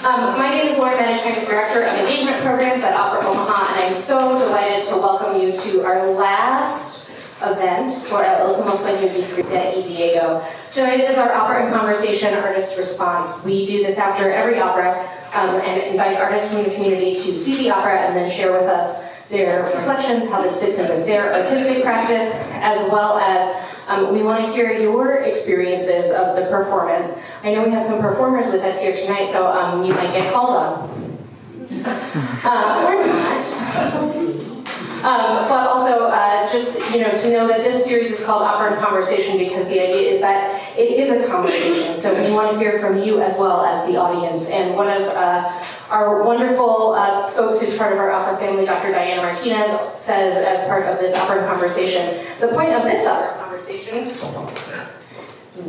My name is Lauren Manage, I'm the Director of Engagement Programs at Opera Omaha, and I'm so delighted to welcome you to our last event for our último sueño de Frida y Diego. Tonight is our Opera in Conversation Artist Response. We do this after every opera and invite artists from the community to see the opera and then share with us their reflections, how this fits in with their artistic practice, as well as we want to hear your experiences of the performance. I know we have some performers with us here tonight, so you might get called on. Or not. We'll see. But also, just to know that this series is called Opera in Conversation because the idea is that it is a conversation. So we want to hear from you as well as the audience. And one of our wonderful folks who's part of our opera family, Dr. Diana Martinez, says as part of this Opera in Conversation, the point of this opera conversation,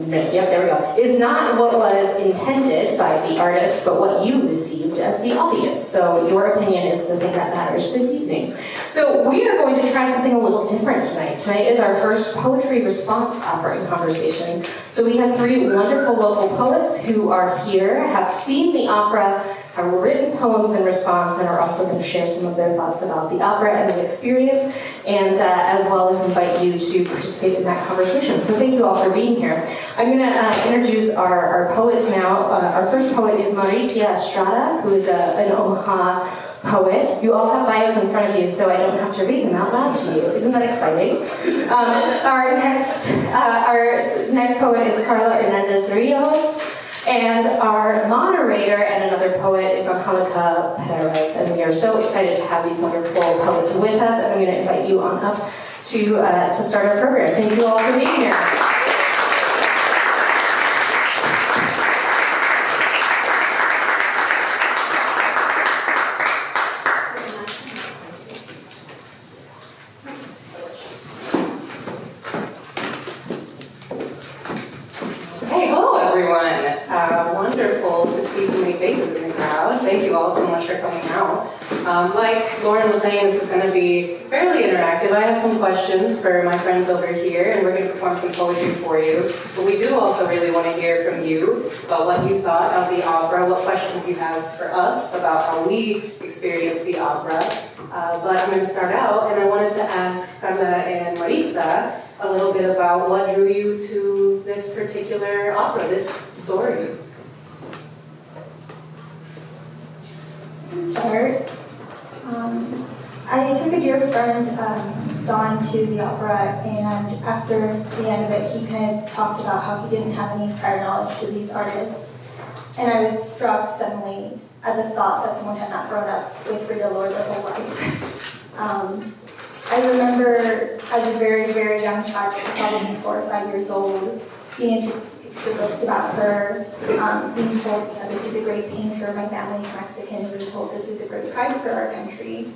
there we go, is not what was intended by the artist, but what you received as the audience. So your opinion is the thing that matters this evening. So we are going to try something a little different tonight. Tonight is our first poetry response opera in conversation. So we have three wonderful local poets who are here, have seen the opera, have written poems in response, and are also going to share some of their thoughts about the opera and the experience, and as well as invite you to participate in that conversation. So thank you all for being here. I'm going to introduce our poets now. Our first poet is Maritza Estrada, who is an Omaha poet. You all have bios in front of you, so I don't have to read them out loud to you. Isn't that exciting? Our next poet is Karla Hernandez Torrijos. And our moderator and another poet is Angélica Perez, and we are so excited to have these wonderful poets with us, and I'm going to invite you on up to start our program. Thank you all for being here. Thank you all so much for coming out. Like Lauren was saying, this is going to be fairly interactive. I have some questions for my friends over here, and we're going to perform some poetry for you. But we do also really want to hear from you about what you thought of the opera, what questions you have for us about how we experienced the opera. But I'm going to start out, and I wanted to ask Karla and Maritza a little bit about what drew you to this particular opera, this story. Start. I took a dear friend, Don, to the opera, and after the end of it, he kind of talked about how he didn't have any prior knowledge to these artists. And I was struck suddenly at the thought that someone had not grown up with Frida Lord their whole life. I remember as a very, very young child, probably 4 or 5 years old, being introduced to picture books about her, being told, this is a great painter, my family's Mexican, and being told this is a great pride for our country.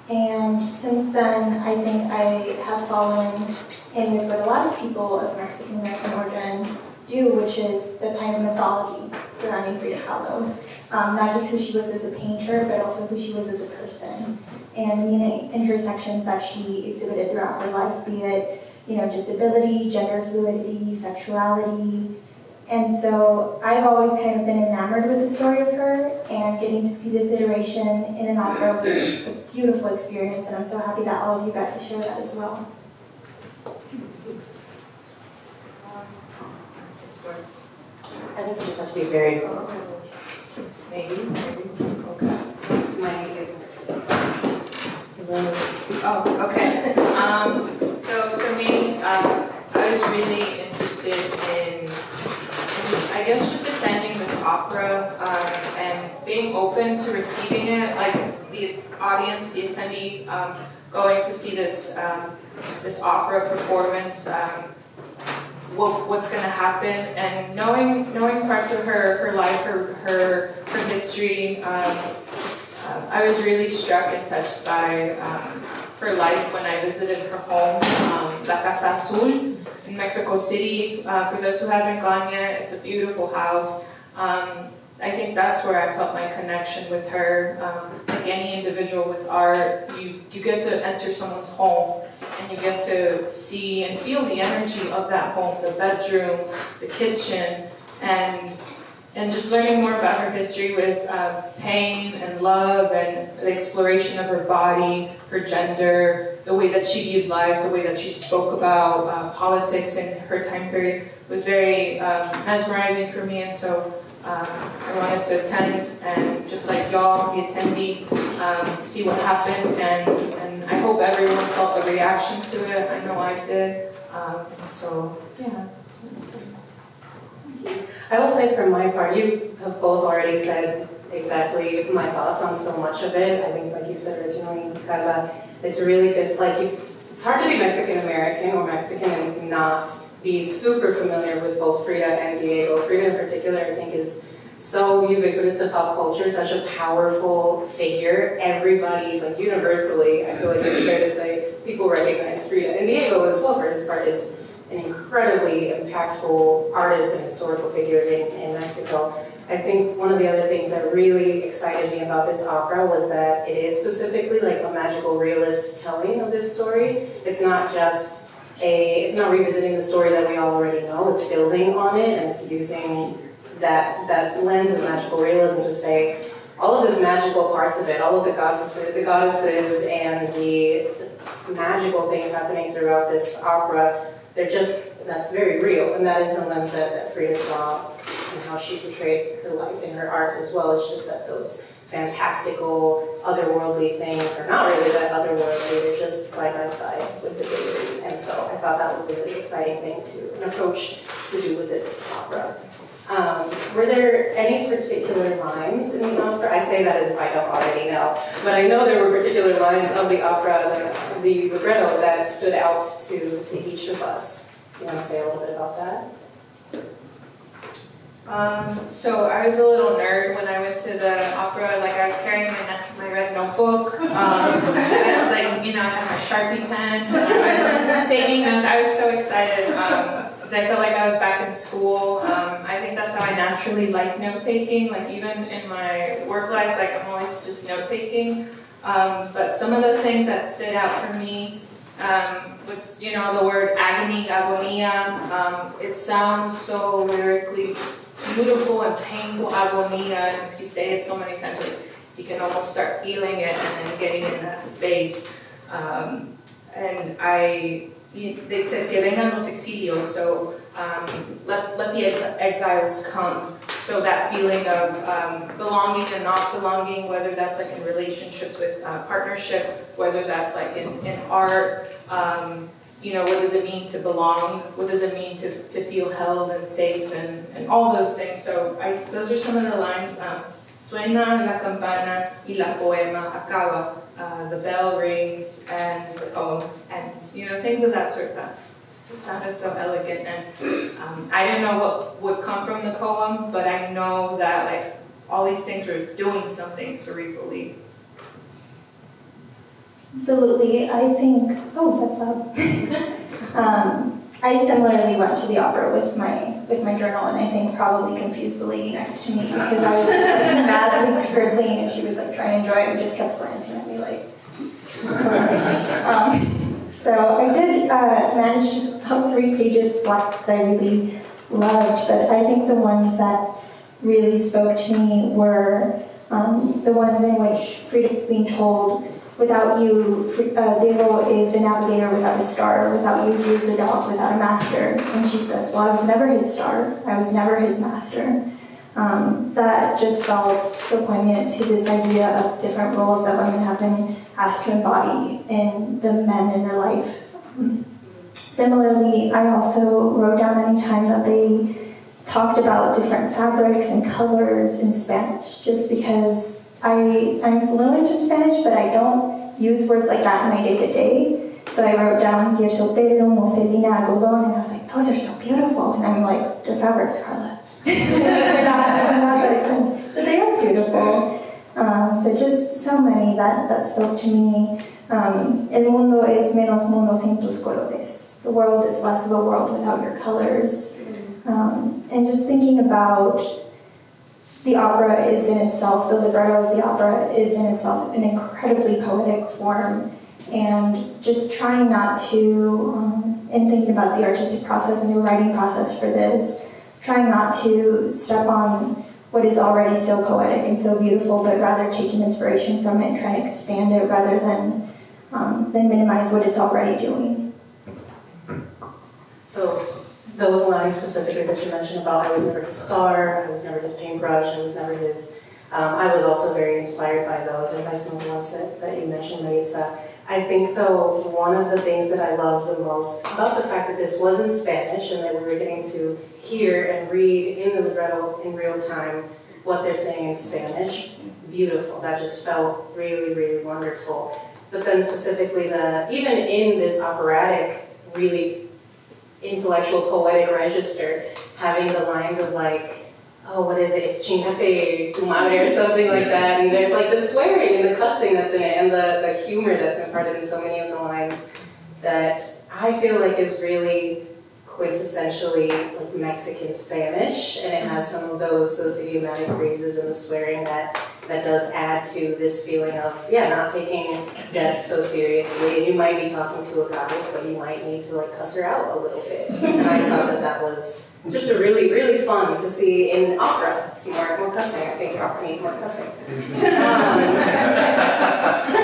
And since then, I think I have fallen in with what a lot of people of Mexican American origin do, which is the kind of mythology surrounding Frida Kahlo. Not just who she was as a painter, but also who she was as a person. And the intersections that she exhibited throughout her life, be it disability, gender fluidity, sexuality. And so I've always kind of been enamored with the story of her, and getting to see this iteration in an opera was a beautiful experience, and I'm so happy that all of you got to share that as well. I think you just have to be very close. Maybe. Okay. Mine isn't. Oh, okay. So for me, I was really interested in just attending this opera and being open to receiving it, like the audience, the attendee, going to see this this opera performance, what's going to happen, and knowing parts of her life, her history. I was really struck and touched by her life when I visited her home, La Casa Azul in Mexico City. For those who haven't gone yet, it's a beautiful house. I think that's where I felt my connection with her. Like any individual with art, you get to enter someone's home and you get to see and feel the energy of that home, the bedroom, the kitchen, and and just learning more about her history with pain and love and the exploration of her body, her gender, the way that she viewed life, the way that she spoke about politics in her time period was very mesmerizing for me, and so I wanted to attend and just like y'all, the attendee, see what happened, and I hope everyone felt a reaction to it. I know I did, and so yeah. I will say from my part, you have both already said exactly my thoughts on so much of it. I think, like you said originally, Karla, it's really it's hard to be Mexican American or Mexican and not be super familiar with both Frida and Diego. Frida in particular, I think, is so ubiquitous to pop culture, such a powerful figure. Everybody, like universally, I feel like it's fair to say, people recognize Frida. And Diego as well, for his part, is an incredibly impactful artist and historical figure in Mexico. I think one of the other things that really excited me about this opera was that it is specifically like a magical realist telling of this story. It's not just it's not revisiting the story that we all already know, it's building on it, and it's using that lens of magical realism to say all of this magical parts of it, all of the goddesses and the magical things happening throughout this opera, that's very real, and that is the lens that Frida saw and how she portrayed her life in her art as well. It's just that those fantastical, otherworldly things are not really that otherworldly, they're just side by side with the deity. And so I thought that was a really exciting thing an approach to do with this opera. Were there any particular lines in the opera? I say that as if I don't already know, but I know there were particular lines of the opera, the libretto, that stood out to each of us. You want to say a little bit about that? So I was a little nerd when I went to the opera. Like I was carrying my red notebook. I was like, I had my Sharpie pen. I was taking notes. I was so excited because I felt like I was back in school. I think that's how I naturally like note taking. Like even in my work life, like I'm always just note taking. But some of the things that stood out for me was, the word agony, agonia. It sounds so lyrically beautiful and painful, agonia, and if you say it so many times, you can almost start feeling it and then getting in that space. They said que vengan los exilios, so let the exiles come. So that feeling of belonging and not belonging, whether that's like in relationships with partnership, whether that's like in art, what does it mean to belong? What does it mean to feel held and safe and all those things? So those are some of the lines. Suena la campana y la poema acaba. The bell rings and the poem ends. Things of that sort that sounded so elegant. And I didn't know what would come from the poem, but I know that like all these things were doing something cerebrally. Absolutely. I think, that's loud. I similarly went to the opera with my journal, and I think probably confused the lady next to me because I was just like madly scribbling, and she was like trying to enjoy it and just kept glancing at me like. So I did manage to put 3 pages black that I really loved, but I think the ones that really spoke to me were the ones in which Frida's being told, without you, Diego is a navigator without a star. Without you, he is a dog without a master. And she says, well, I was never his star. I was never his master. That just felt so poignant to this idea of different roles that women have been asked to embody in the men in their life. Similarly, I also wrote down any time that they talked about different fabrics and colors in Spanish, just because I'm fluent in Spanish, but I don't use words like that in my day-to-day. So I wrote down terciopelo, moselina, algodón, and I was like, those are so beautiful. And I'm like, the fabrics, Karla. They're not that exciting, but they are beautiful. So just so many that spoke to me. El mundo es menos mundo sin tus colores. The world is less of a world without your colors. And just thinking about the opera is in itself, the libretto of the opera is in itself an incredibly poetic form, and just trying not to, in thinking about the artistic process and the writing process for this, trying not to step on what is already so poetic and so beautiful, but rather taking inspiration from it and trying to expand it rather than minimize what it's already doing. So those lines specifically that you mentioned about I was never his star, I was never his paintbrush, I was never his, I was also very inspired by those, and by some of the ones that you mentioned, Maritza. I think though, one of the things that I love the most about the fact that this was in Spanish and that we were getting to hear and read in the libretto in real time what they're saying in Spanish, beautiful. That just felt really, really wonderful. But then specifically even in this operatic, really intellectual, poetic register, having the lines of like, oh, what is it? It's chingate tu madre or something like that. And there's like the swearing and the cussing that's in it and the humor that's imparted in so many of the lines that I feel like is really quintessentially like Mexican Spanish, and it has some of those idiomatic phrases and the swearing that does add to this feeling of, not taking death so seriously. And you might be talking to a goddess, but you might need to like cuss her out a little bit. And I thought that was just a really, really fun to see in opera. Some more cussing. I think opera needs more cussing.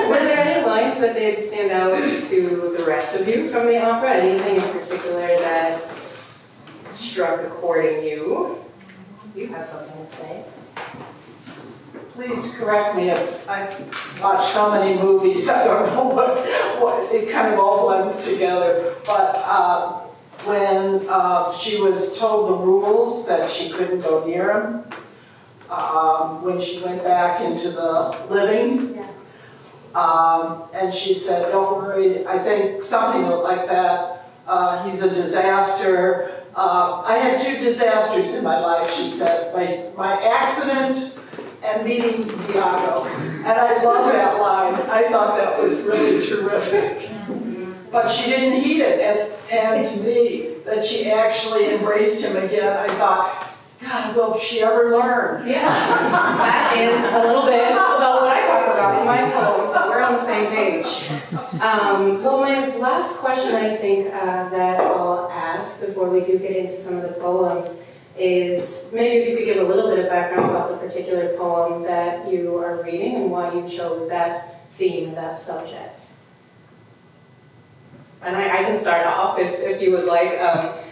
Were there any lines that did stand out to the rest of you from the opera? Anything in particular that struck a chord in you? You have something to say. Please correct me if I've watched so many movies, I don't know what it kind of all blends together. But when she was told the rules that she couldn't go near him, when she went back into the living, and she said, don't worry, I think something like that, he's a disaster. I had 2 disasters in my life, she said, my accident and meeting Diego. And I love that line. I thought that was really terrific. But she didn't heed it, and to me, that she actually embraced him again, I thought, God, will she ever learn? Yeah, that is a little bit about what I talk about in my poem, so we're on the same page. Well, my last question I think that I'll ask before we do get into some of the poems is maybe if you could give a little bit of background about the particular poem that you are reading and why you chose that theme, that subject. And I can start off if you would like.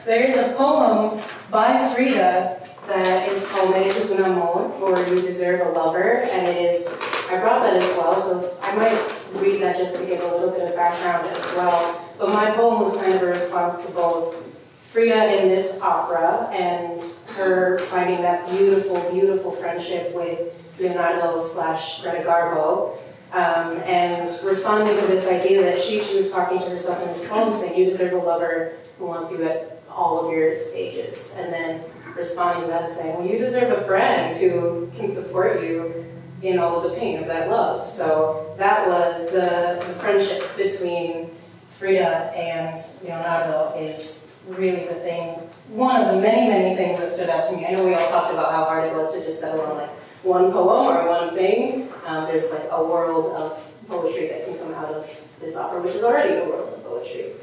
There is a poem by Frida that is called Mereces un amor, or You Deserve a Lover, and it is, I brought that as well, so I might read that just to give a little bit of background as well. But my poem was kind of a response to both Frida in this opera and her finding that beautiful, beautiful friendship with Leonardo / Greta Garbo, and responding to this idea that she was talking to herself in this poem saying, you deserve a lover who wants you at all of your stages, and then responding to that and saying, well, you deserve a friend who can support you in all of the pain of that love. So that was the friendship between Frida and Leonardo is really the thing, one of the many, many things that stood out to me. I know we all talked about how hard it was to just settle on like one poem or one thing. There's like a world of poetry that can come out of this opera, which is already a world of poetry.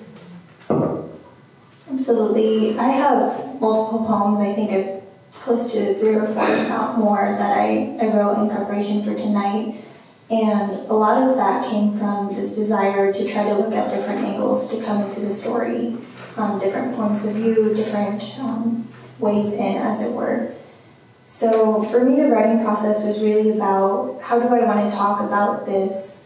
Absolutely. I have multiple poems, I think close to 3 or 4, if not more, that I wrote in preparation for tonight. And a lot of that came from this desire to try to look at different angles to come into the story, different points of view, different ways in, as it were. So for me, the writing process was really about how do I want to talk about this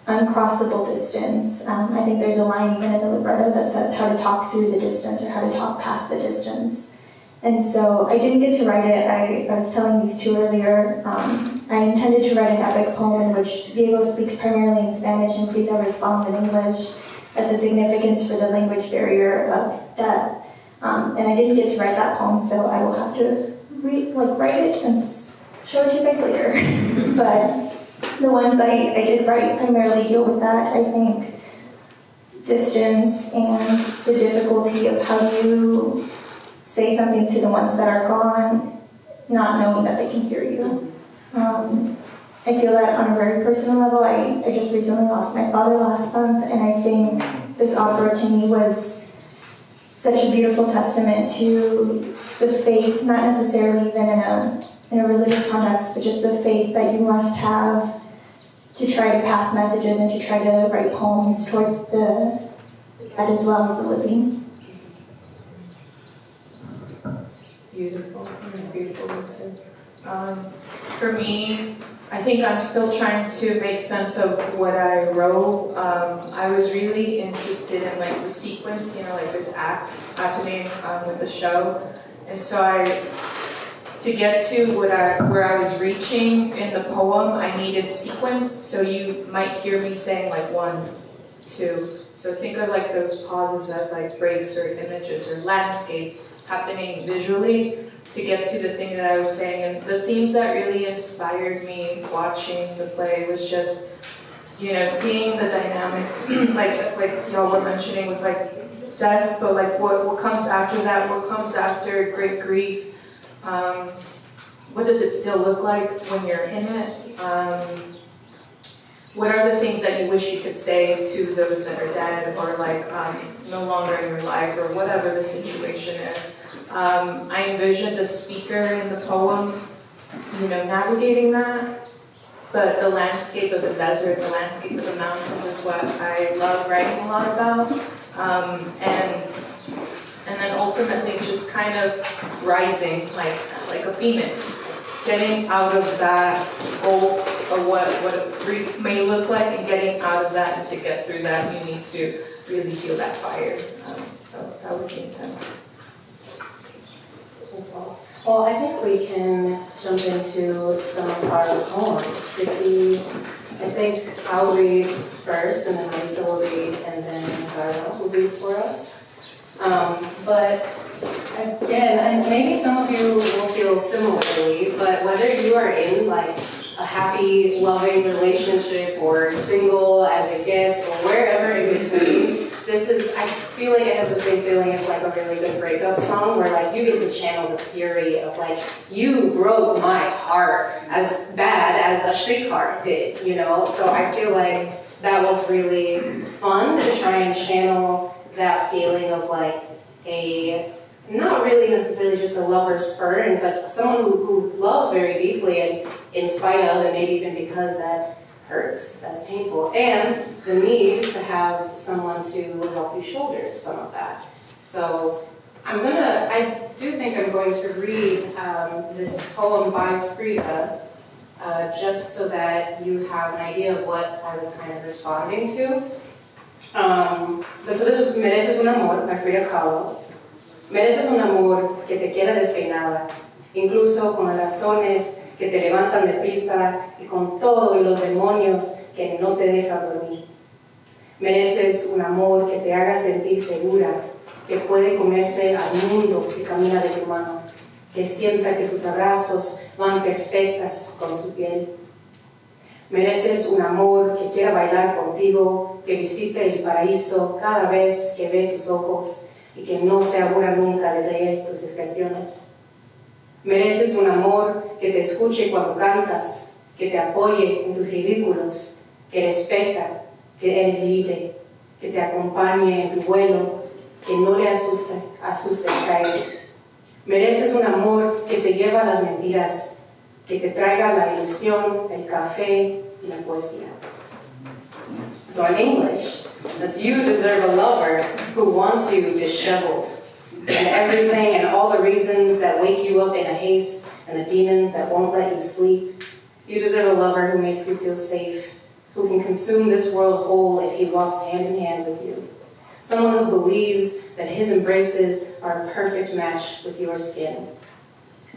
uncrossable distance. I think there's a line even in the libretto that says how to talk through the distance or how to talk past the distance. And so I didn't get to write it. I was telling these 2 earlier. I intended to write an epic poem in which Diego speaks primarily in Spanish and Frida responds in English as a significance for the language barrier of death. And I didn't get to write that poem, so I will have to write it and show it to you guys later. But the ones I did write primarily deal with that. I think distance and the difficulty of how do you say something to the ones that are gone, not knowing that they can hear you. I feel that on a very personal level. I just recently lost my father last month, and I think this opera to me was such a beautiful testament to the faith, not necessarily even in a in a religious context, but just the faith that you must have to try to pass messages and to try to write poems towards the dead as well as the living. It's beautiful. Beautiful too. For me, I think I'm still trying to make sense of what I wrote. I was really interested in like the sequence, like there's acts happening with the show. And so to get to where I was reaching in the poem, I needed sequence. So you might hear me saying like 1, 2. So think of like those pauses as like breaks or images or landscapes happening visually to get to the thing that I was saying. And the themes that really inspired me watching the play was just, seeing the dynamic, like y'all were mentioning with like death, but like what comes after that, what comes after great grief. What does it still look like when you're in it? What are the things that you wish you could say to those that are dead or like no longer in your life or whatever the situation is? I envisioned a speaker in the poem, navigating that, but the landscape of the desert, the landscape of the mountains is what I love writing a lot about. And then ultimately just kind of rising like a phoenix, getting out of that gulf of what a grief may look like and getting out of that, and to get through that you need to really feel that fire. So that was the intent. Well, I think we can jump into some of our poems. I think I'll read first, and then Maritza will read, and then Karla will read for us. But again, and maybe some of you will feel similarly, but whether you are in like a happy, loving relationship or single as it gets, or wherever in between, I feel like I have the same feeling as like a really good breakup song where like you get to channel the fury of like, you broke my heart as bad as a streetcar did, So I feel like that was really fun to try and channel that feeling of like not really necessarily just a lover's spurn, but someone who loves very deeply and in spite of, and maybe even because that hurts, that's painful, and the need to have someone to help you shoulder some of that. So I do think I'm going to read this poem by Frida, just so that you have an idea of what I was kind of responding to. So this is Mereces un amor by Frida Kahlo. Mereces un amor que te quiera despeinada, incluso con las razones que te levantan deprisa y con todo y los demonios que no te dejan dormir. Mereces un amor que te haga sentir segura, que puede comerse al mundo si camina de tu mano, que sienta que tus abrazos van perfectas con su piel. Mereces un amor que quiera bailar contigo, que visite el paraíso cada vez que ve tus ojos y que no se aburra nunca de leer tus expresiones. Mereces un amor que te escuche cuando cantas, que te apoye en tus ridículos, que respeta que eres libre, que te acompañe en tu vuelo, que no le asuste caer. Mereces un amor que se lleva las mentiras, que te traiga la ilusión, el café y la poesía. So in English, that's you deserve a lover who wants you disheveled, and everything and all the reasons that wake you up in a haste and the demons that won't let you sleep. You deserve a lover who makes you feel safe, who can consume this world whole if he walks hand in hand with you. Someone who believes that his embraces are a perfect match with your skin.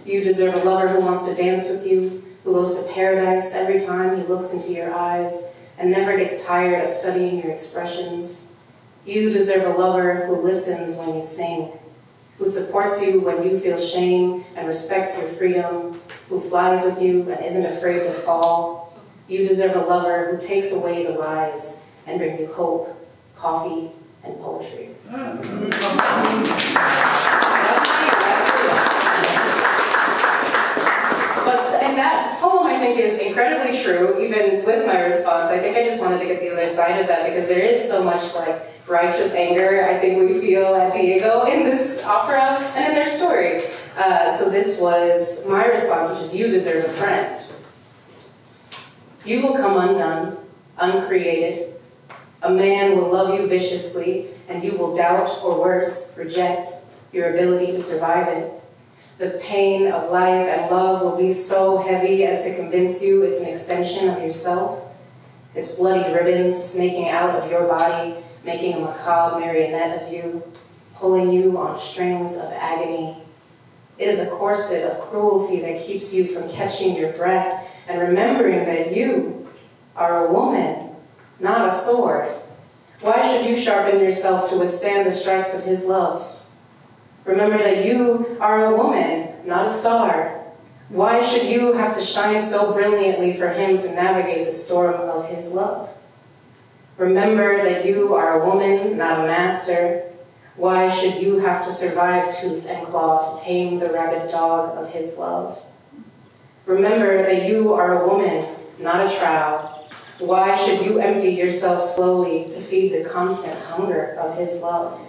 You deserve a lover who wants to dance with you, who goes to paradise every time he looks into your eyes and never gets tired of studying your expressions. You deserve a lover who listens when you sing, who supports you when you feel shame and respects your freedom, who flies with you and isn't afraid to fall. You deserve a lover who takes away the lies and brings you hope, coffee, and poetry. And that poem, I think, is incredibly true, even with my response. I think I just wanted to get the other side of that because there is so much like righteous anger I think we feel at Diego in this opera and in their story. So this was my response, which is, you deserve a friend. You will come undone, uncreated. A man will love you viciously, and you will doubt, or worse, reject your ability to survive it. The pain of life and love will be so heavy as to convince you it's an extension of yourself. It's bloody ribbons snaking out of your body, making a macabre marionette of you, pulling you on strings of agony. It is a corset of cruelty that keeps you from catching your breath and remembering that you are a woman, not a sword. Why should you sharpen yourself to withstand the strikes of his love? Remember that you are a woman, not a star. Why should you have to shine so brilliantly for him to navigate the storm of his love? Remember that you are a woman, not a master. Why should you have to survive tooth and claw to tame the rabid dog of his love? Remember that you are a woman, not a trowel. Why should you empty yourself slowly to feed the constant hunger of his love?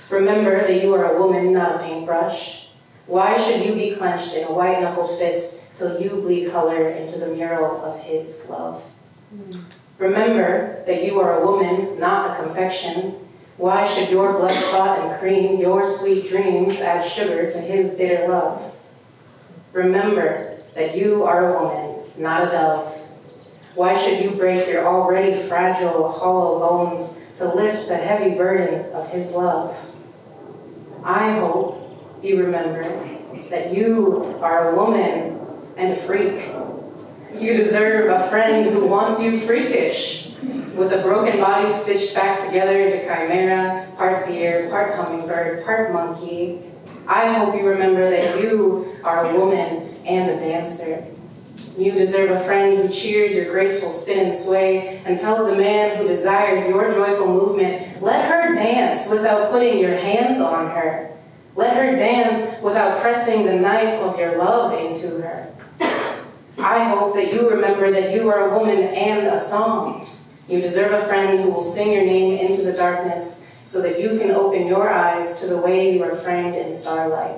Remember that you are a woman, not a paintbrush. Why should you be clenched in a white-knuckled fist till you bleed color into the mural of his glove? Remember that you are a woman, not a confection. Why should your blood clot and cream, your sweet dreams, add sugar to his bitter love? Remember that you are a woman, not a dove. Why should you break your already fragile, hollow bones to lift the heavy burden of his love? I hope you remember that you are a woman and a freak. You deserve a friend who wants you freakish, with a broken body stitched back together into chimera, part deer, part hummingbird, part monkey. I hope you remember that you are a woman and a dancer. You deserve a friend who cheers your graceful spin and sway and tells the man who desires your joyful movement, let her dance without putting your hands on her. Let her dance without pressing the knife of your love into her. I hope that you remember that you are a woman and a song. You deserve a friend who will sing your name into the darkness so that you can open your eyes to the way you are framed in starlight.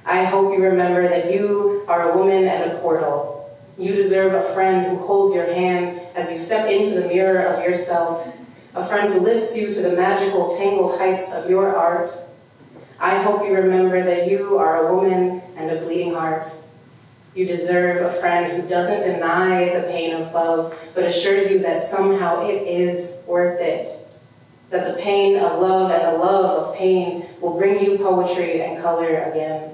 I hope you remember that you are a woman and a portal. You deserve a friend who holds your hand as you step into the mirror of yourself, a friend who lifts you to the magical, tangled heights of your art. I hope you remember that you are a woman and a bleeding heart. You deserve a friend who doesn't deny the pain of love, but assures you that somehow it is worth it. That the pain of love and the love of pain will bring you poetry and color again.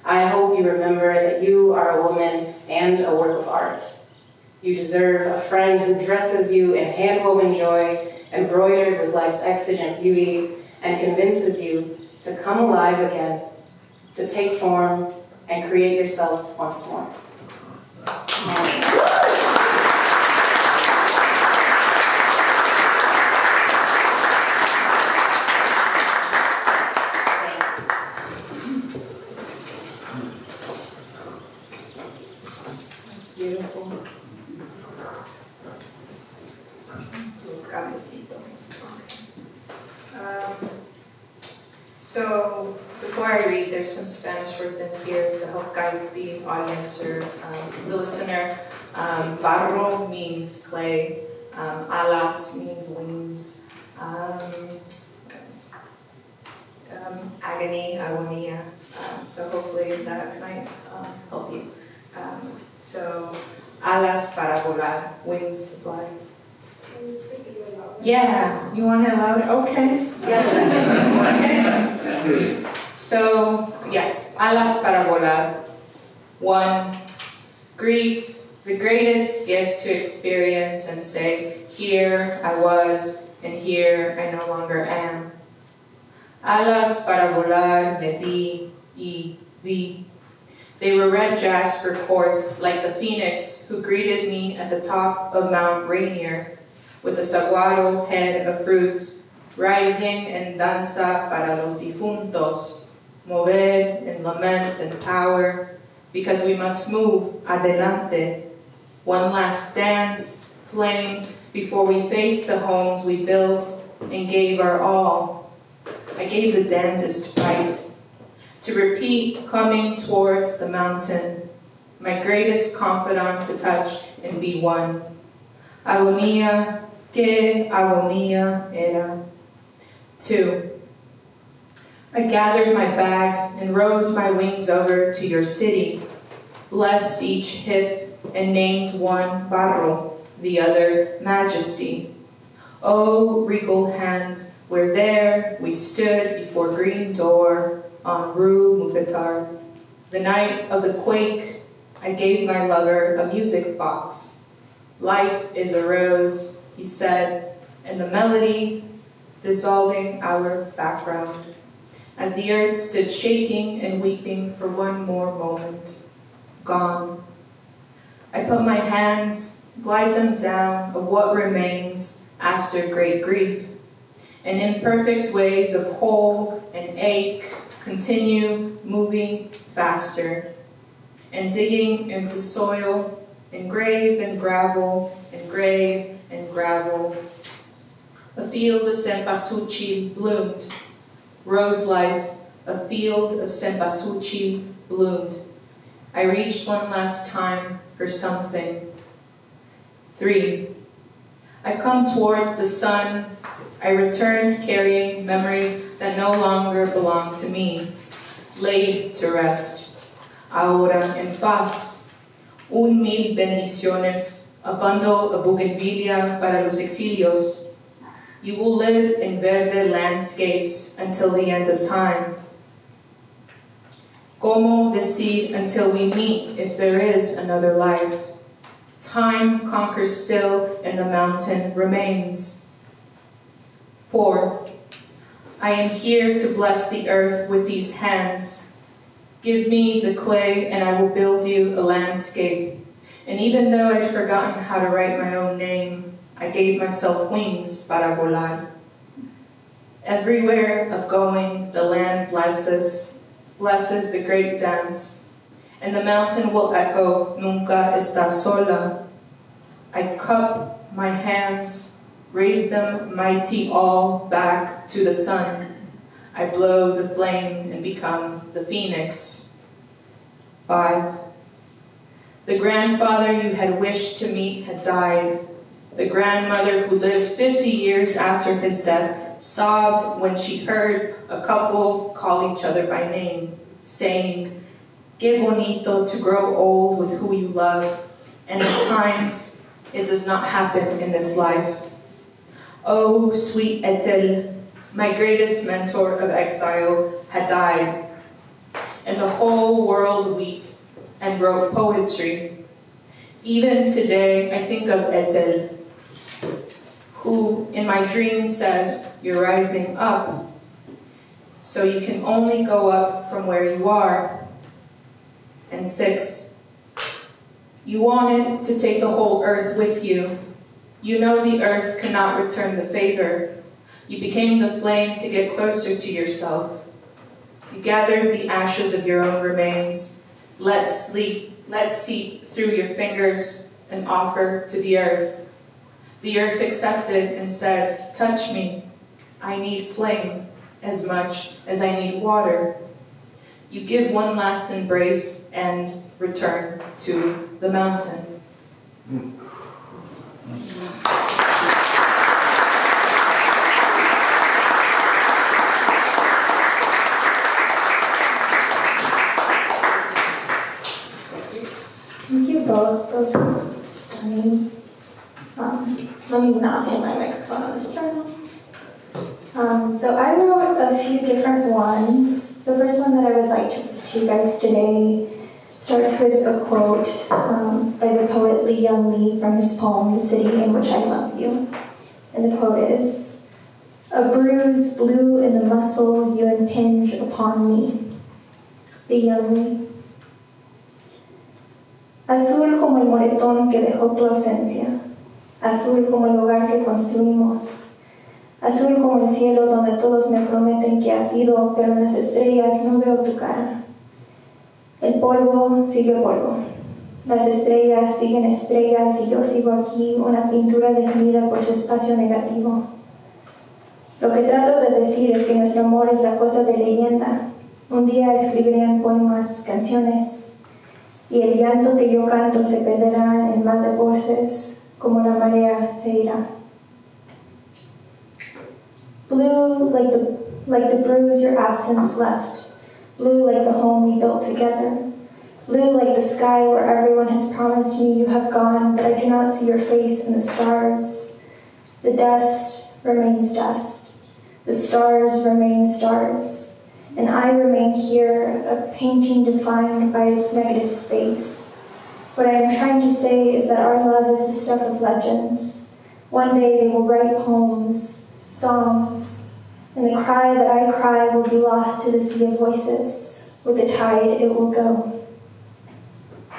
I hope you remember that you are a woman and a work of art. You deserve a friend who dresses you in hand-woven joy, embroidered with life's exigent beauty, and convinces you to come alive again, to take form and create yourself once more. That's beautiful. Little cabecito. So before I read, there's some Spanish words in here to help guide the audience or the listener. Barro means clay. Alas means wings. Agony, agonia. So hopefully that might help you. So alas para volar, wings to fly. Can you speak it really loud? Yeah, you want it louder? Okay. Okay. So, yeah, alas para volar. 1, grief, the greatest gift to experience and say, here I was, and here I no longer am. Alas para volar, me di y vi. They were red jasper quartz, like the phoenix who greeted me at the top of Mount Rainier, with the saguaro head of fruits, rising en danza para los difuntos, mover in lament and power, because we must move adelante. One last dance, flame, before we face the homes we built and gave our all. I gave the dentist fight. to repeat coming towards the mountain, my greatest confidant to touch and be one. Agonía, que agonía era. 2. I gathered my bag and rose my wings over to your city, blessed each hip and named one Barro, the other Majesty. Oh, regal hands, where there we stood before green door on Rue Mouffetard. The night of the quake, I gave my lover a music box. Life is a rose, he said, and the melody dissolving our background, as the earth stood shaking and weeping for one more moment. Gone. I put my hands, glide them down of what remains after great grief, and imperfect ways of hole and ache continue moving faster, and digging into soil, and grave and gravel, and grave and gravel. A field of cempasúchil bloomed. Rose life, a field of cempasúchil bloomed. I reached one last time for something. 3. I come towards the sun. I returned carrying memories that no longer belong to me, laid to rest. Ahora en paz. 1,000 bendiciones, a bundle of bougainvillea para los exilios. You will live in verde landscapes until the end of time. Como decir until we meet if there is another life. Time conquers still and the mountain remains. 4. I am here to bless the earth with these hands. Give me the clay and I will build you a landscape. And even though I'd forgotten how to write my own name, I gave myself wings para volar. Everywhere of going, the land blesses the great dance, and the mountain will echo, nunca estás sola. I cup my hands, raise them mighty all back to the sun. I blow the flame and become the phoenix. 5. The grandfather you had wished to meet had died. The grandmother who lived 50 years after his death sobbed when she heard a couple call each other by name, saying, "Que bonito to grow old with who you love, and at times it does not happen in this life." Oh, sweet Etel, my greatest mentor of exile, had died, and the whole world wept and wrote poetry. Even today, I think of Etel, who in my dreams says, "You're rising up, so you can only go up from where you are." And 6, you wanted to take the whole earth with you. You know the earth cannot return the favor. You became the flame to get closer to yourself. You gathered the ashes of your own remains, let seep through your fingers and offer to the earth. The earth accepted and said, "Touch me. I need flame as much as I need water." You give one last embrace and return to the mountain. Thank you both. Those were stunning. Let me not hit my microphone on this journal. So I wrote a few different ones. The first one that I would like to read to you guys today starts with a quote by the poet Lee Young Lee from his poem, "The City in Which I Love You." And the quote is, "A bruise blue in the muscle you impinge upon me." Lee Young Lee. Azul como el moretón que dejó tu ausencia, azul como el hogar que construimos, azul como el cielo donde todos me prometen que has ido, pero en las estrellas no veo tu cara. El polvo sigue polvo, las estrellas siguen estrellas y yo sigo aquí, una pintura definida por su espacio negativo. Lo que trato de decir es que nuestro amor es la cosa de leyenda, Un día escribirían poemas, canciones, y el llanto que yo canto se perderá en el mar de voces, como la marea se irá. Blue like the bruise your absence left, blue like the home we built together, blue like the sky where everyone has promised me you have gone, but I do not see your face in the stars. The dust remains dust, the stars remain stars, and I remain here, a painting defined by its negative space. What I am trying to say is that our love is the stuff of legends. One day they will write poems, songs, and the cry that I cry will be lost to the sea of voices. With the tide, it will go.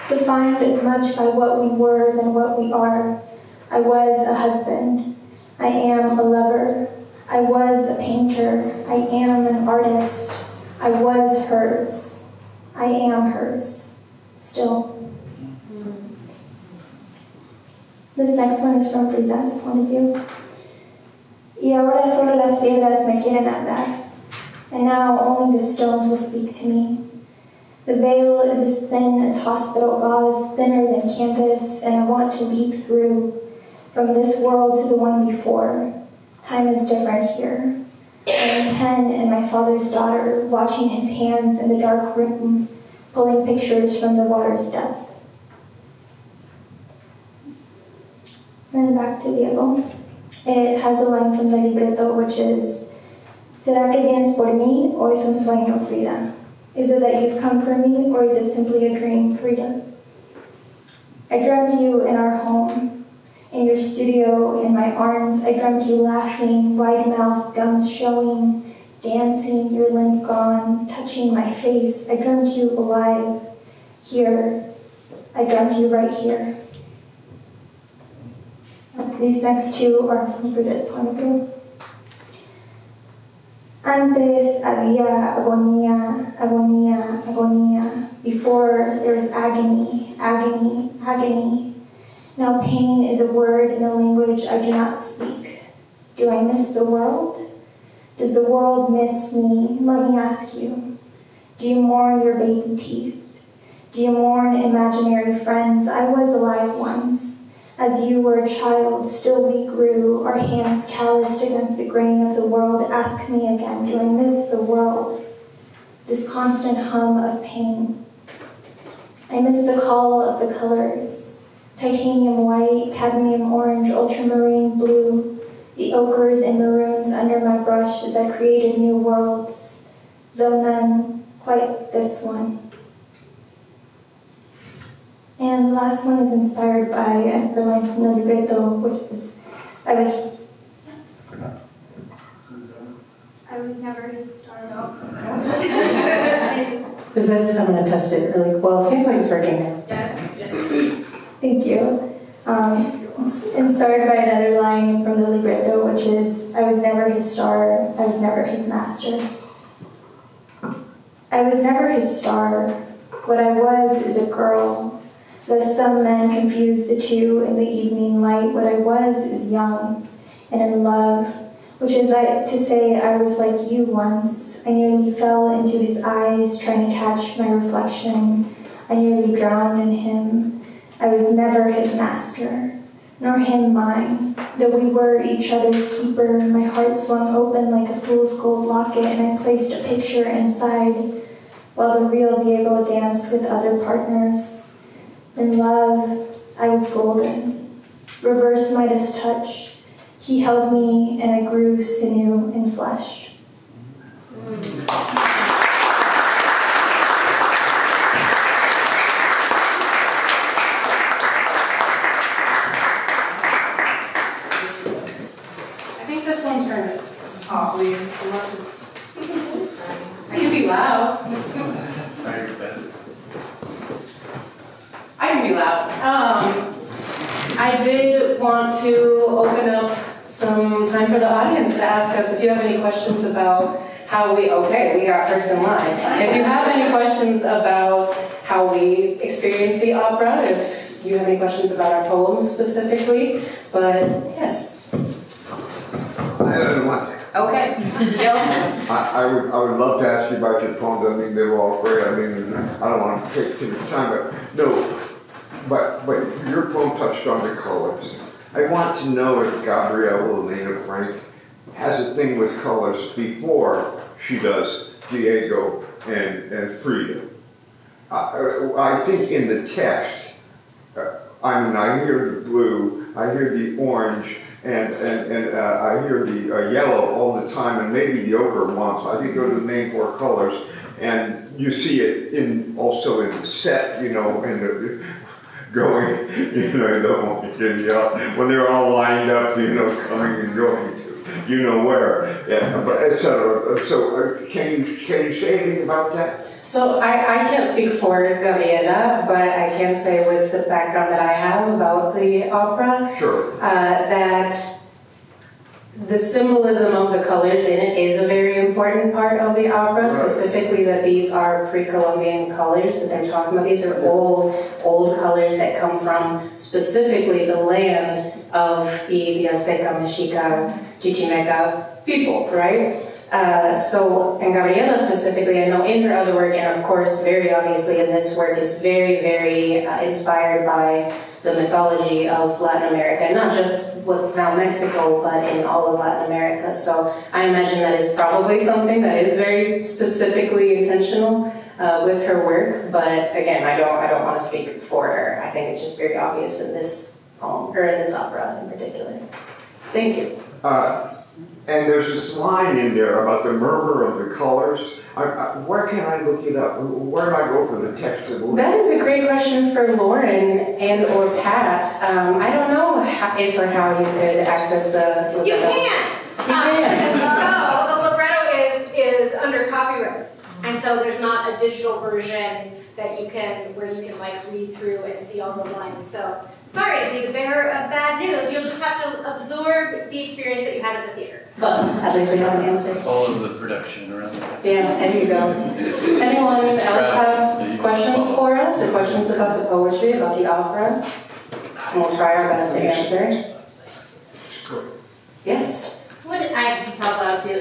Defined as much by what we were than what we are, I was a husband. I am a lover. I was a painter. I am an artist. I was hers. I am hers. Still. This next one is from Frida's point of view. Y ahora solo las piedras me quieren hablar, and now only the stones will speak to me. The veil is as thin as hospital gauze, thinner than canvas, and I want to leap through from this world to the one before. Time is different here. I am 10 and my father's daughter, watching his hands in the dark room, pulling pictures from the water's depth. And back to Diego. It has a line from the libreto which is, ¿Será que vienes por mí o es un sueño, Frida? Is it that you've come for me or is it simply a dream, Frida? I dreamt you in our home, in your studio, in my arms. I dreamt you laughing, wide-mouthed, gums showing, dancing, your limp gone, touching my face. I dreamt you alive, here. I dreamt you right here. These next two are from Frida's point of view. Antes había agonía, agonía, agonía. Before there was agony, agony, agony. Now pain is a word in a language I do not speak. Do I miss the world? Does the world miss me? Let me ask you. Do you mourn your baby teeth? Do you mourn imaginary friends? I was alive once. As you were a child, still we grew, our hands calloused against the grain of the world. Ask me again, do I miss the world? This constant hum of pain. I miss the call of the colors. Titanium white, cadmium orange, ultramarine blue, the ochres and maroons under my brush as I created new worlds, though none quite this one. And the last one is inspired by a line from the libretto, which is, I was never his star. Is this, I'm going to test it really well. It seems like it's working now. Yeah. Thank you. It's inspired by another line from the libretto, which is, I was never his star, I was never his master. I was never his star. What I was is a girl. Though some men confuse the two in the evening light, what I was is young and in love, which is to say I was like you once. I nearly fell into his eyes trying to catch my reflection. I nearly drowned in him. I was never his master, nor him mine. Though we were each other's keeper, my heart swung open like a fool's gold locket, and I placed a picture inside while the real Diego danced with other partners. In love, I was golden. Reverse Midas touch. He held me and I grew sinew and flesh. I think this one's turned possibly, unless it's. I can be loud. I can be loud. I did want to open up some time for the audience to ask us if you have any questions about how we got first in line. If you have any questions about how we experience the opera, if you have any questions about our poems specifically, but yes. I don't want to. Okay. Yes. I would love to ask you about your poems. I mean, they were all great. I mean, I don't want to take too much time, but no. But your poem touched on the colors. I want to know if Gabriella Elena Frank has a thing with colors before she does Diego and Frida. I think in the text, I mean, I hear the blue, I hear the orange, and I hear the yellow all the time, and maybe the ochre once. I think those are the main four colors, and you see it also in the set, you know, in the going, you know, the orange and yellow, when they're all lined up, you know, coming and going to, you know where, yeah, but et cetera. So can you say anything about that? So I can't speak for Gabriela, but I can say with the background that I have about the opera, Sure. That the symbolism of the colors in it is a very important part of the opera, Right. Specifically that these are pre-Columbian colors that they're talking about. These are old colors that come from specifically the land of the Azteca, Mexica, Chichimeca people, right? And Gabriela specifically, I know in her other work, and of course very obviously in this work, is very, very inspired by the mythology of Latin America, and not just what's now Mexico, but in all of Latin America. So I imagine that is probably something that is very specifically intentional with her work, but again, I don't want to speak for her. I think it's just very obvious in this poem, or in this opera in particular. Thank you. And there's this line in there about the murmur of the colors. Where can I look it up? Where do I go for the text of the That is a great question for Lauren and or Pat. I don't know if or how you could access the libretto. You can't. You can't. So the libretto is under copyright, and so there's not a digital version that where you can like read through and see all the lines. So sorry to be the bearer of bad news. You'll just have to absorb the experience that you had at the theater. But at least we have an answer. All of the production around that. Yeah, there you go. Anyone else have questions for us, or questions about the poetry, about the opera? And we'll try our best to answer. Yes? What I have to talk about too.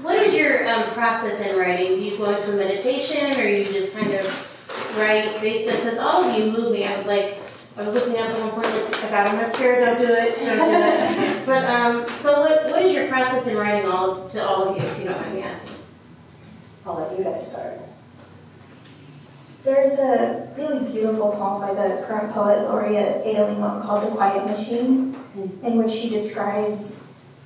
What is your process in writing? Do you go into meditation, or you just kind of write based on? Because all of you moved me. I was looking up at one point, like, I got on mascara, don't do it. But so what is your process in writing to all of you, if you don't mind me asking? I'll let you guys start. There's a really beautiful poem by the current poet laureate Ada Limon called The Quiet Machine, in which she describes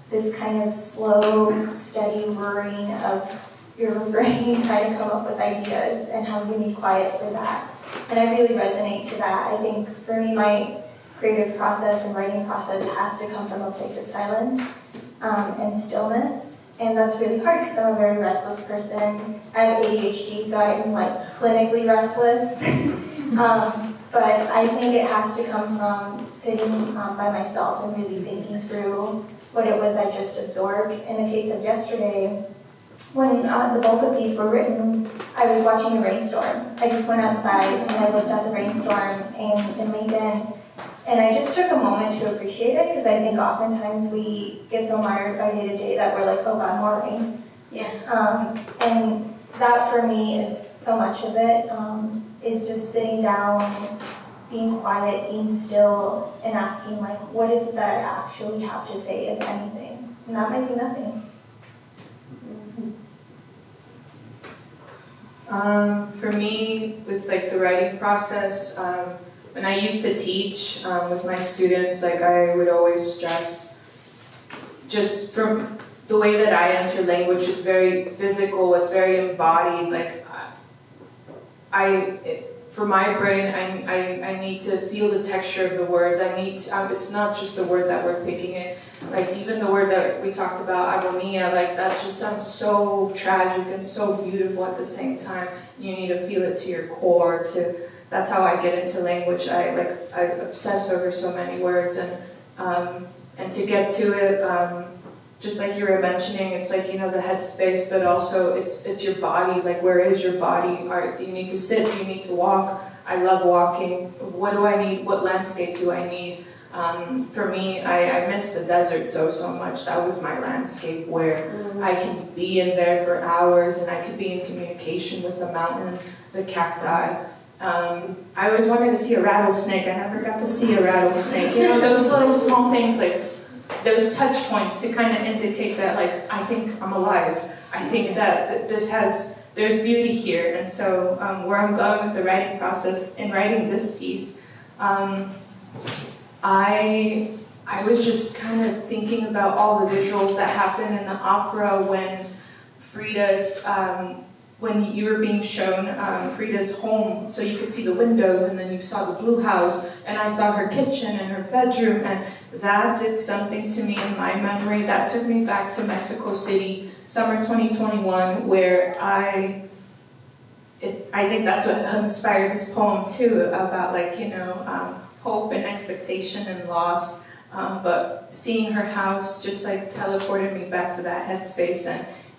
this kind of slow, steady whirring of your brain trying to come up with ideas and how you need quiet for that. And I really resonate to that. I think for me, my creative process and writing process has to come from a place of silence and stillness. And that's really hard because I'm a very restless person. I have ADHD, so I'm like clinically restless. But I think it has to come from sitting by myself and really thinking through what it was I just absorbed. In the case of yesterday, when the bulk of these were written, I was watching a rainstorm. I just went outside and I looked at the rainstorm in Lincoln, and I just took a moment to appreciate it, because I think oftentimes we get so mired by day to day that we're like, oh God, more rain. Yeah. And that for me is so much of it, is just sitting down, being quiet, being still, and asking like, what is it that I actually have to say, if anything? And that might be nothing. For me, with like the writing process, when I used to teach with my students, like I would always stress, just from the way that I enter language, it's very physical, it's very embodied. Like for my brain, I need to feel the texture of the words. I need to, it's not just the word that we're picking it. Like even the word that we talked about, agonia, like that just sounds so tragic and so beautiful at the same time. You need to feel it to your core. That's how I get into language. I obsess over so many words, and to get to it, just like you were mentioning, it's like, you know, the headspace, but also it's your body. Like, where is your body? Do you need to sit? Do you need to walk? I love walking. What do I need? What landscape do I need? For me, I miss the desert so much. That was my landscape where I can be in there for hours and I could be in communication with the mountain, the cacti. I always wanted to see a rattlesnake. I never got to see a rattlesnake. You know, those little small things, like those touch points to kind of indicate that, like, I think I'm alive. I think that there's beauty here. And so where I'm going with the writing process, in writing this piece, I was just kind of thinking about all the visuals that happen in the opera when when you were being shown Frida's home, so you could see the windows and then you saw the blue house and I saw her kitchen and her bedroom, and that did something to me in my memory. That took me back to Mexico City, summer 2021, where I think that's what inspired this poem too, about, like, you know, hope and expectation and loss, but seeing her house just like teleported me back to that headspace,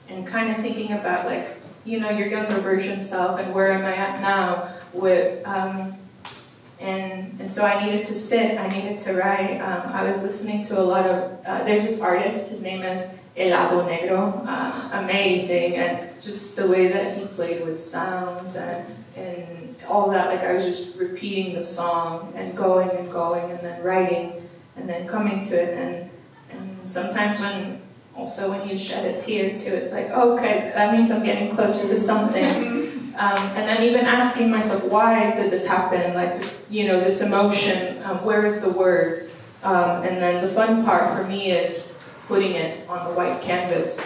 and kind of thinking about, like, you know, your younger version self and where am I at now with, and so I needed to sit, I needed to write. I was listening to a lot of, there's this artist, his name is Helado Negro, amazing, and just the way that he played with sounds and all that, like I was just repeating the song and going and then writing and then coming to it, and sometimes when you shed a tear too, it's like, oh, okay, that means I'm getting closer to something. And then even asking myself, why did this happen? Like this, you know, this emotion, where is the word? And then the fun part for me is putting it on the white canvas.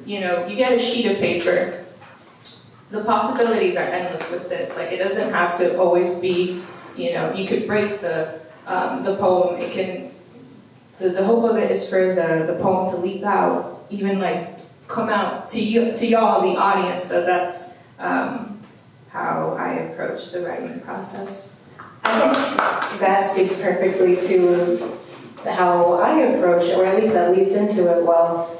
You know, you get a sheet of paper. The possibilities are endless with this. Like, it doesn't have to always be, you know, you could break the poem. It can, the hope of it is for the poem to leap out, even like come out to y'all, the audience. So that's how I approach the writing process. I think that speaks perfectly to how I approach it, or at least that leads into it well.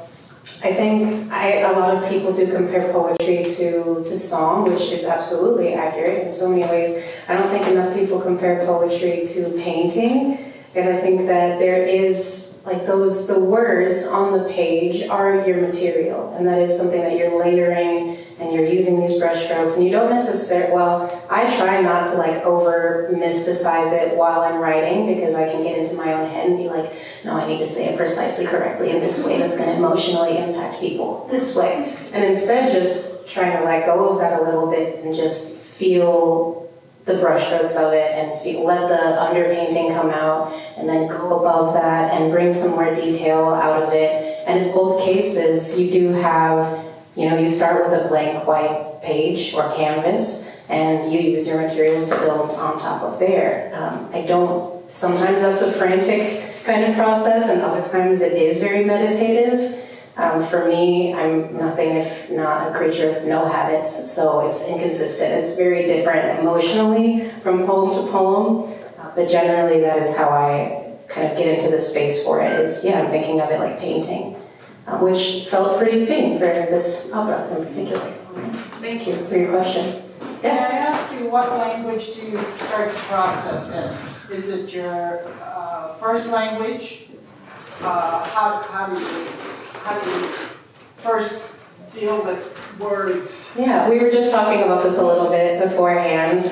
I think a lot of people do compare poetry to song, which is absolutely accurate in so many ways. I don't think enough people compare poetry to painting, because I think that there is, like, the words on the page are your material, and that is something that you're layering and you're using these brush strokes, and you don't necessarily, well, I try not to like over mysticize it while I'm writing, because I can get into my own head and be like, no, I need to say it precisely correctly in this way that's going to emotionally impact people this way. And instead just trying to let go of that a little bit and just feel the brushstrokes of it and let the underpainting come out, and then go above that and bring some more detail out of it. And in both cases, you do have, you know, you start with a blank white page or canvas, and you use your materials to build on top of there. Sometimes that's a frantic kind of process, and other times it is very meditative. For me, I'm nothing if not a creature of no habits, so it's inconsistent. It's very different emotionally from poem to poem, but generally that is how I kind of get into the space for it, is, I'm thinking of it like painting, which felt pretty fitting for this opera in particular. Thank you for your question. Yes? Can I ask you, what language do you start the process in? Is it your first language? How do you first deal with words? Yeah, we were just talking about this a little bit beforehand.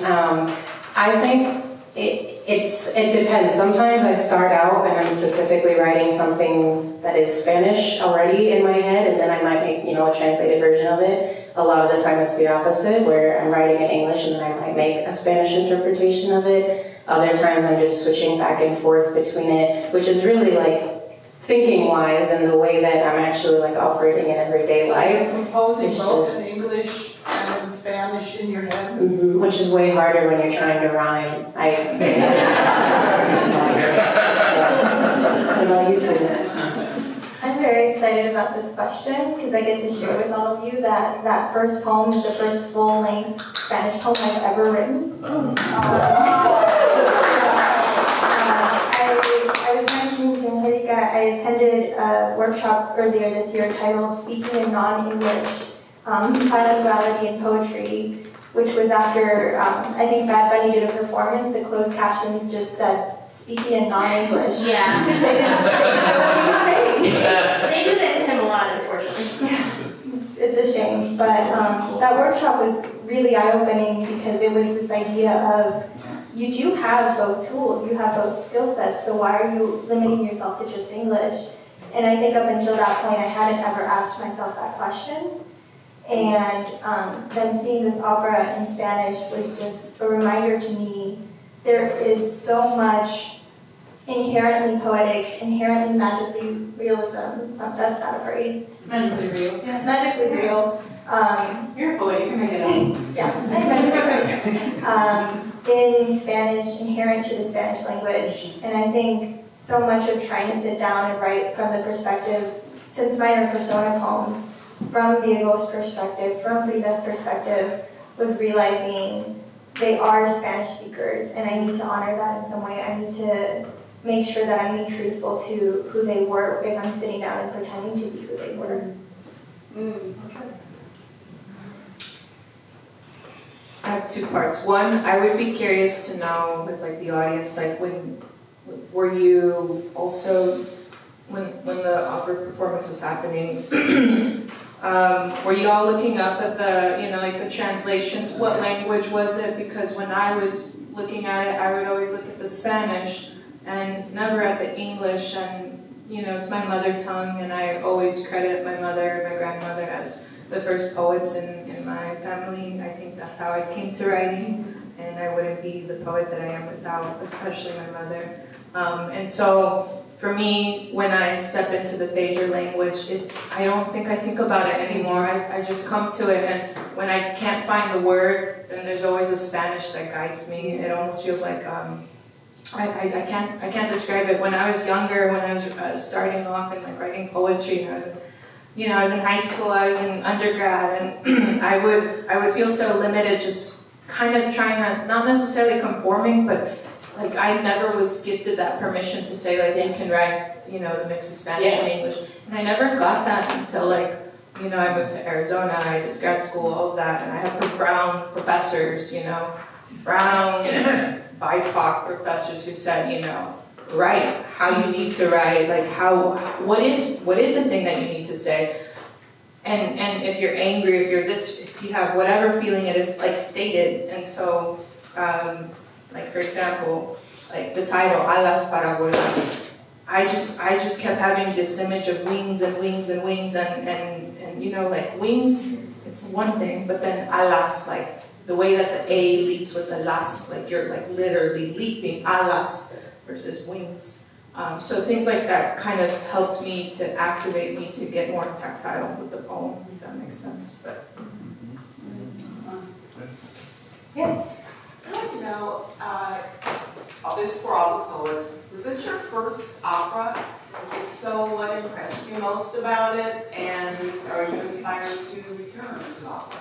I think it depends. Sometimes I start out and I'm specifically writing something that is Spanish already in my head, and then I might make, a translated version of it. A lot of the time it's the opposite, where I'm writing in English and then I might make a Spanish interpretation of it. Other times I'm just switching back and forth between it, which is really like thinking-wise and the way that I'm actually like operating in everyday life. You're composing both in English and in Spanish in your head? Mm-hmm, which is way harder when you're trying to rhyme. What about you two? I'm very excited about this question because I get to share with all of you that first poem is the first full-length Spanish poem I've ever written. I was mentioning to Angélica, I attended a workshop earlier this year titled Speaking in Non-English, Bilinguality in Poetry, which was after, I think Bad Bunny did a performance, the closed captions just said, speaking in non-English. Yeah. Because they didn't know what he was saying. They do that to him a lot, unfortunately. It's a shame, but that workshop was really eye-opening because it was this idea of, you do have both tools, you have both skill sets, so why are you limiting yourself to just English? And I think up until that point, I hadn't ever asked myself that question. And then seeing this opera in Spanish was just a reminder to me, there is so much inherently poetic, inherently magically realism, that's not a phrase. Magically real. Yeah, magically real. You're a poet, you can make it up. In Spanish, inherent to the Spanish language. And I think so much of trying to sit down and write from the perspective, since mine are persona poems, from Diego's perspective, from Frida's perspective, was realizing they are Spanish speakers and I need to honor that in some way. I need to make sure that I'm being truthful to who they were if I'm sitting down and pretending to be who they were. I have two parts. One, I would be curious to know with like the audience, like were you also, when the opera performance was happening, were you all looking up at the, like the translations? What language was it? Because when I was looking at it, I would always look at the Spanish and never at the English. And, it's my mother tongue, and I always credit my mother and my grandmother as the first poets in my family. I think that's how I came to writing, and I wouldn't be the poet that I am without, especially my mother. And so, for me, when I step into the pager language, I don't think I think about it anymore. I just come to it, and when I can't find the word, then there's always a Spanish that guides me. It almost feels like I can't describe it. When I was younger, when I was starting off and like writing poetry, I was in high school, I was in undergrad, and I would feel so limited, just kind of trying to, not necessarily conforming, but like I never was gifted that permission to say like you can write, the mix of Spanish and English. And I never got that until like, I moved to Arizona, I did grad school, all of that, and I have brown professors, brown BIPOC professors who said, write how you need to write, like what is the thing that you need to say? And if you're angry, if you have whatever feeling it is, like state it. And so, like for example, like the title, Alas para volar. I just kept having this image of wings and wings and wings and like wings, it's one thing, but then alas, like the way that the A leaps with the las, like you're like literally leaping, alas versus wings. So things like that kind of helped me to activate me to get more tactile with the poem, if that makes sense. But Yes. I'd like to know, this is for all the poets, was this your first opera? If so, what impressed you most about it? And are you inspired to return to opera?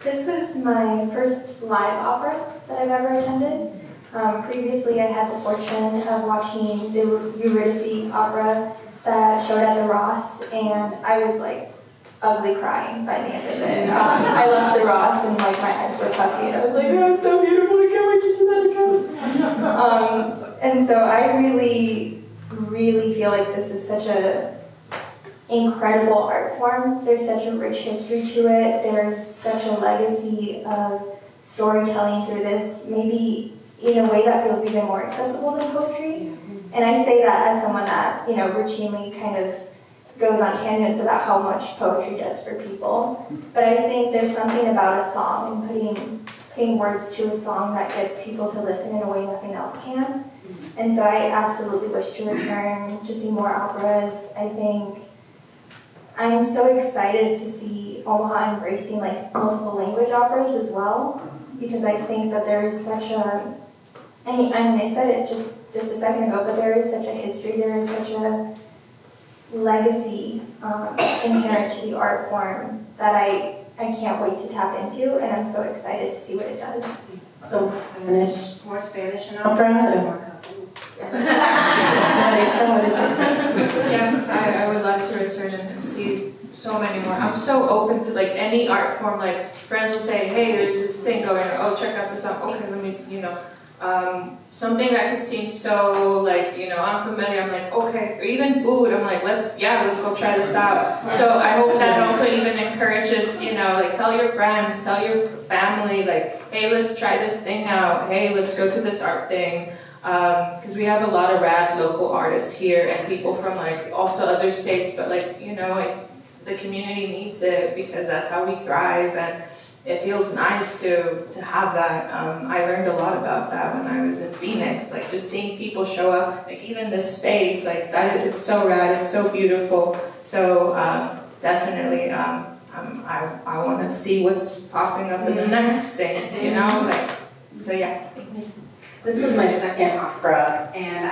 This was my first live opera that I've ever attended. Previously, I had the fortune of watching the Eurydice opera that showed at the Ross, and I was like ugly crying by the end of it. I left the Ross and like my eyes were puffy, and I was like, oh, it's so beautiful, I can't wait to do that again. And so I really, really feel like this is such a incredible art form. There's such a rich history to it. There's such a legacy of storytelling through this, maybe in a way that feels even more accessible than poetry. And I say that as someone that, routinely kind of goes on tangents about how much poetry does for people. But I think there's something about a song and putting words to a song that gets people to listen in a way nothing else can. And so I absolutely wish to return to see more operas. I think I'm so excited to see Omaha embracing like multiple language operas as well, because I think that there is such a, I mean I said it just a second ago, but there is such a history, there is such a legacy inherent to the art form that I can't wait to tap into, and I'm so excited to see what it does. So more Spanish in opera and more cousin. yeah, I would love to return and see so many more. I'm so open to like any art form. Like friends will say, hey, there's this thing going on. Oh, check out this song. Okay, let me, something that could seem so like, unfamiliar. I'm like, okay, or even food. I'm like, let's go try this out. So I hope that also even encourages, like tell your friends, tell your family, like, hey, let's try this thing out. Hey, let's go to this art thing. Because we have a lot of rad local artists here and people from like also other states, but like, the community needs it because that's how we thrive, and it feels nice to have that. I learned a lot about that when I was in Phoenix, like just seeing people show up, like even this space, like that, it's so rad, it's so beautiful. So definitely, I want to see what's popping up in the next things, so yeah. This was my second opera, and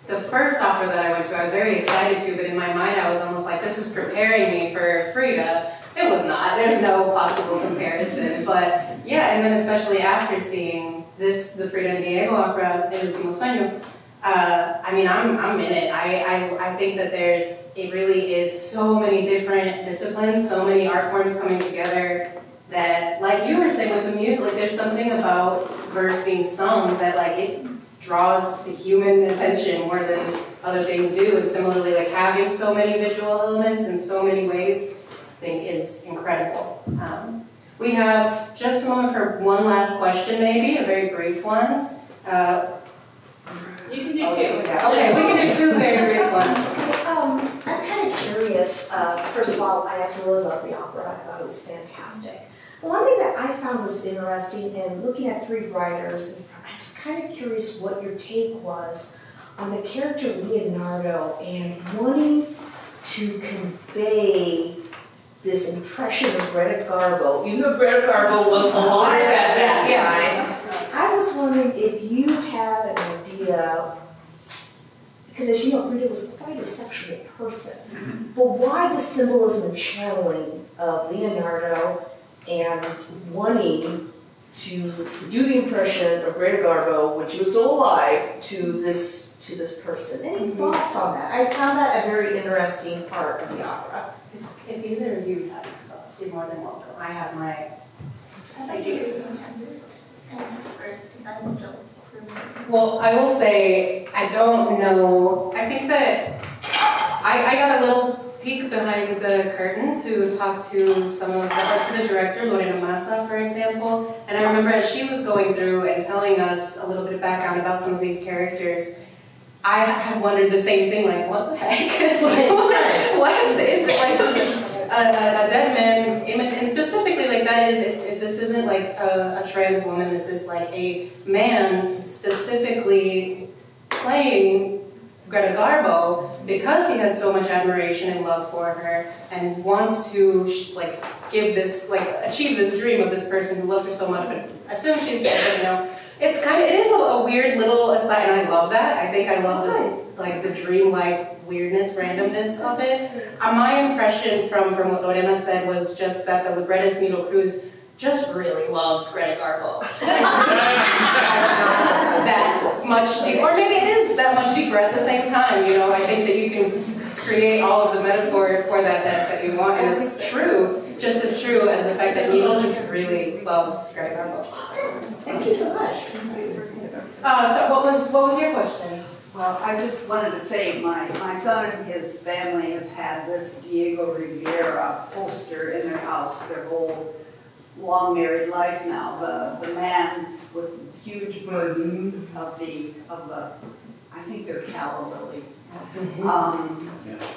the first opera that I went to, I was very excited to, but in my mind I was almost like, this is preparing me for Frida. It was not, there's no possible comparison, but yeah, and then especially after seeing the Frida y Diego Opera, Último, sueño, I'm in it. I think that it really is so many different disciplines, so many art forms coming together that, like you were saying with the music, like there's something about verse being sung that like it draws the human attention more than other things do, and similarly like having so many visual elements in so many ways I think is incredible. We have just a moment for one last question, maybe a very brief one. You can do two. Okay, we can do two very brief ones. I'm kind of curious. First of all, I absolutely love the opera. I thought it was fantastic. But one thing that I found was interesting in looking at three writers, and I was kind of curious what your take was on the character Leonardo and wanting to convey this impression of Greta Garbo. Even though Greta Garbo was alive at that time. I was wondering if you had an idea, because as you know, Frida was quite a sexual person, but why the symbolism and channeling of Leonardo and wanting to do the impression of Greta Garbo when she was still alive to this person. Any thoughts on that? I found that a very interesting part of the opera. If either of you have thoughts, you're more than welcome. I have my ideas. Well, I will say, I don't know. I think that I got a little peek behind the curtain to talk to the director, Lorena Massa, for example. And I remember as she was going through and telling us a little bit of background about some of these characters, I had wondered the same thing, like, what the heck? what is it? Like, this is a dead man image, and specifically, like, this isn't like a trans woman, this is like a man specifically playing Greta Garbo because he has so much admiration and love for her and wants to, like, achieve this dream of this person who loves her so much, but assumes she's dead, doesn't know. It is a weird little aside, and I love that. I think I love this, like, the dream-like weirdness, randomness of it. My impression from what Lorena said was just that the librettist Nilo Cruz just really loves Greta Garbo. That much deeper, or maybe it is that much deeper at the same time, I think that you can create all of the metaphor for that you want, and it's true, just as true as the fact that Nilo just really loves Greta Garbo. Thank you so much. So what was your question? Well, I just wanted to say my son and his family have had this Diego Rivera poster in their house their whole long married life now. The man with huge burden of the I think they're calla lilies.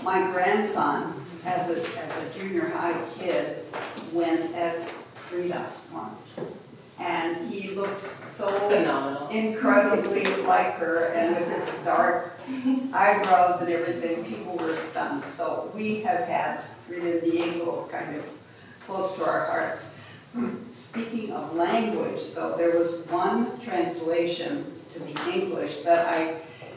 My grandson, as a junior high kid, went as Frida once. And he looked so phenomenal, incredibly like her, and with his dark eyebrows and everything, people were stunned. So we have had Frida y Diego kind of close to our hearts. Speaking of language, though, there was one translation to the English that I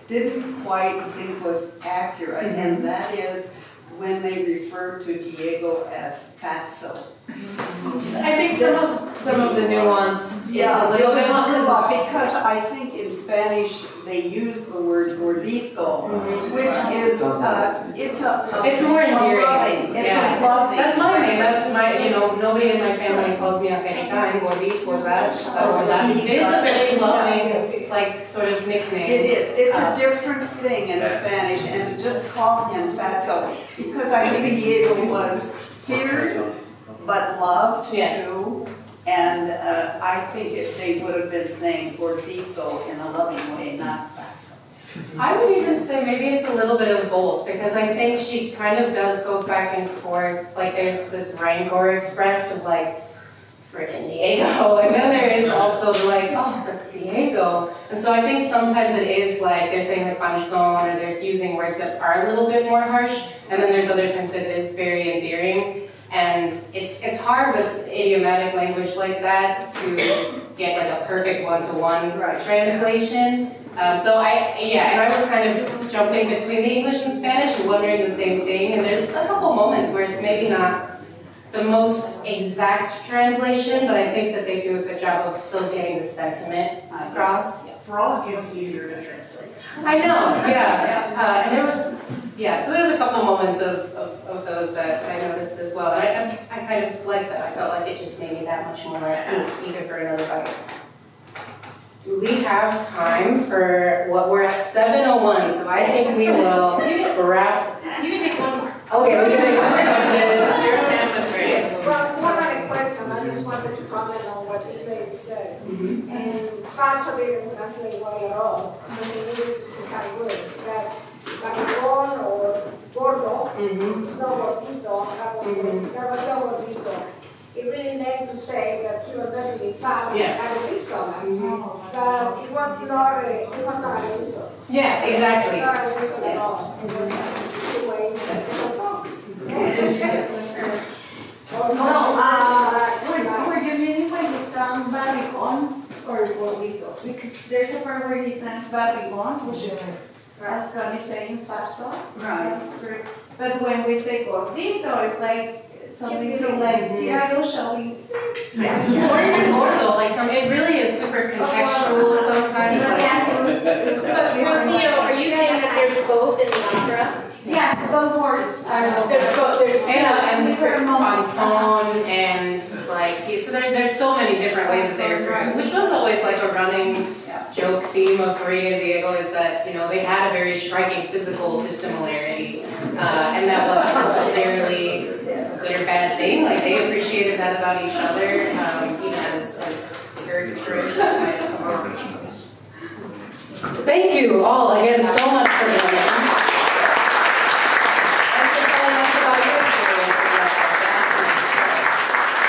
didn't quite think was accurate, and that is when they refer to Diego as Fatso. I think some of the nuance is a little bit. Because I think in Spanish, they use the word gordito, which is, It's more endearing. loving. It's Yeah. a loving. That's my name. That's my, nobody in my family calls me Angélica. I'm Gordis, Gordat. It is a very loving, like, sort of nickname. It is. It's a different thing in Spanish, and to just call him Fatso, because I think Diego was feared but loved Yes. too. And I think they would have been saying gordito in a loving way, not Fatso. I would even say maybe it's a little bit of both, because I think she kind of does go back and forth. Like there's this rancor expressed of like, frickin' Diego, and then there is also the like, oh, but Diego. And so I think sometimes it is like they're saying like panzón, or they're using words that are a little bit more harsh, and then there's other times that it is very endearing. And it's hard with idiomatic language like that to get like a perfect one-to-one translation. So I was kind of jumping between the English and Spanish and wondering the same thing. And there's a couple moments where it's maybe not the most exact translation, but I think that they do a good job of still getting the sentiment across. Frog is easier to translate. I know, yeah. And there was, so there's a couple moments of those that I noticed as well. And I kind of like that. I felt like it just made me that much more eager for another bite. Do we have time for what we're at 7:01? So I think we will wrap. You can take one more. Okay, we can take one more question. Your time is ready. Well, one other question, I just wanted to comment on what this lady said. And Fatso didn't translate well at all, because in English it's a side word, that barrigón or gordo, it's no gordito, that was no gordito. It really meant to say that he was definitely fat and had a big stomach, but it was not an insult. Yeah, exactly. It was not an insult at all. It was the way that it was on. Were you meaning when he sang barrigón or gordito? Because there's a part where he sang barrigón, which is Ascani saying fatso. Right. But when we say gordito, it's like something so like, Diego showing. Yes. Or even more though, like it really is super contextual sometimes. Rocío, are you saying that there's both in the opera? Yes, those words are. There's both, there's and panzón and like, so there's so many different ways that they refer to it, which was always like a running joke theme of Frida y Diego, is that, they had a very striking physical dissimilarity, and that wasn't necessarily a good or bad thing. Like they appreciated that about each other, even as bigger differentials might come on. Thank you all again so much.